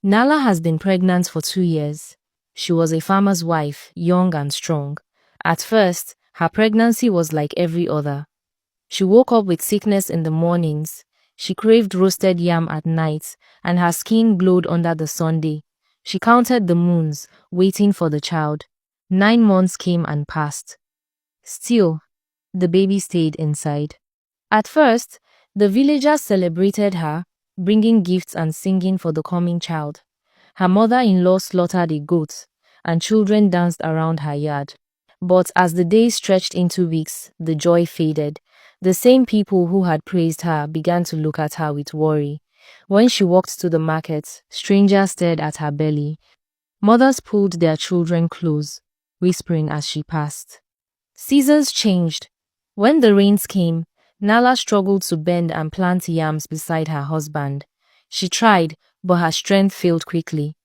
Nala has been pregnant for 2 years. She was a farmer's wife, young and strong. At first, her pregnancy was like every other. She woke up with sickness in the mornings. She craved roasted yam at night, and her skin glowed under the sun. She counted the moons, waiting for the child. 9 months came and passed. Still, the baby stayed inside. At first, the villagers celebrated her, bringing gifts and singing for the coming child. Her mother-in-law slaughtered a goat, and children danced around her yard. But as the days stretched into weeks, the joy faded. The same people who had praised her began to look at her with worry. When she walked to the market, strangers stared at her belly. Mothers pulled their children close, whispering as she passed. Seasons changed. When the rains came, Nala struggled to bend and plant yams beside her husband. She tried, but her strength failed quickly.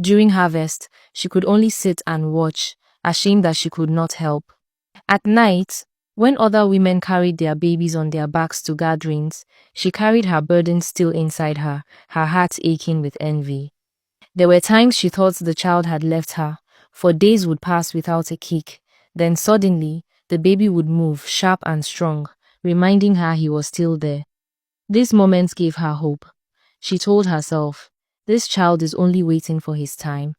During harvest, she could only sit and watch, ashamed that she could not help. At night, when other women carried their babies on their backs to gatherings, she carried her burden still inside her heart aching with envy. There were times she thought the child had left her, for days would pass without a kick. Then suddenly, the baby would move, sharp and strong, reminding her he was still there. These moments gave her hope. She told herself, this child is only waiting for his time.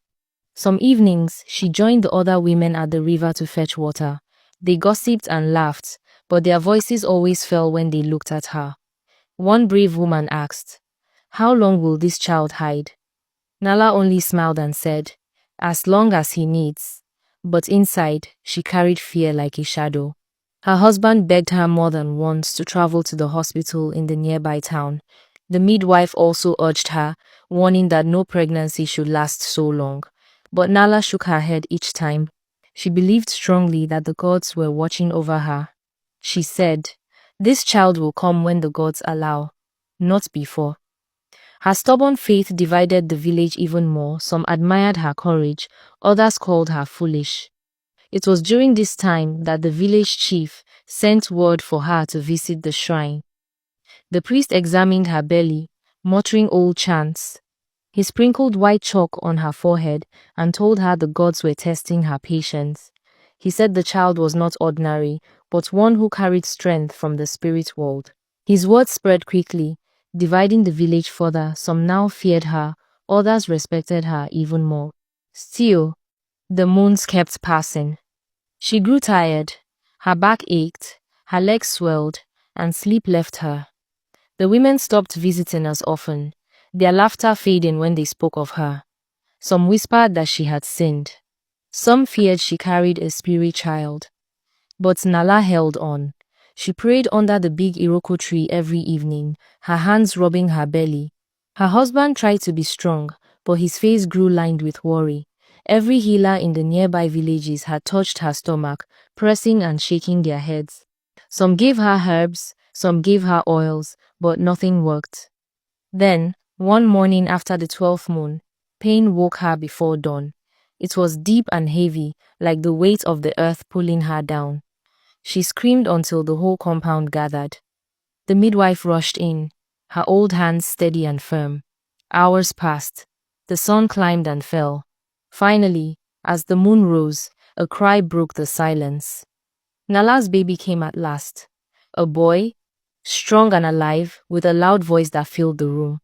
Some evenings, she joined the other women at the river to fetch water. They gossiped and laughed, but their voices always fell when they looked at her. One brave woman asked, "How long will this child hide?" Nala only smiled and said, "As long as he needs." But inside, she carried fear like a shadow. Her husband begged her more than once to travel to the hospital in the nearby town. The midwife also urged her, warning that no pregnancy should last so long. But Nala shook her head each time. She believed strongly that the gods were watching over her. She said, "This child will come when the gods allow, not before." Her stubborn faith divided the village even more. Some admired her courage, others called her foolish. It was during this time that the village chief sent word for her to visit the shrine. The priest examined her belly, muttering old chants. He sprinkled white chalk on her forehead and told her the gods were testing her patience. He said the child was not ordinary, but one who carried strength from the spirit world. His words spread quickly, dividing the village further. Some now feared her, others respected her even more. Still, the moons kept passing. She grew tired, her back ached, her legs swelled, and sleep left her. The women stopped visiting as often, their laughter fading when they spoke of her. Some whispered that she had sinned. Some feared she carried a spirit child. But Nala held on. She prayed under the big Iroko tree every evening, her hands rubbing her belly. Her husband tried to be strong, but his face grew lined with worry. Every healer in the nearby villages had touched her stomach, pressing and shaking their heads. Some gave her herbs, some gave her oils, but nothing worked. Then, one morning after the 12th moon, pain woke her before dawn. It was deep and heavy, like the weight of the earth pulling her down. She screamed until the whole compound gathered. The midwife rushed in, her old hands steady and firm. Hours passed. The sun climbed and fell. Finally, as the moon rose, a cry broke the silence. Nala's baby came at last. A boy, strong and alive, with a loud voice that filled the room.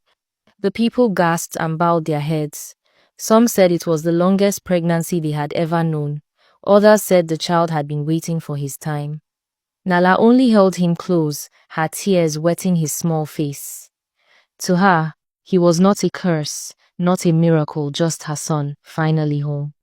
The people gasped and bowed their heads. Some said it was the longest pregnancy they had ever known. Others said the child had been waiting for his time. Nala only held him close, her tears wetting his small face. To her, he was not a curse, not a miracle, just her son, finally home.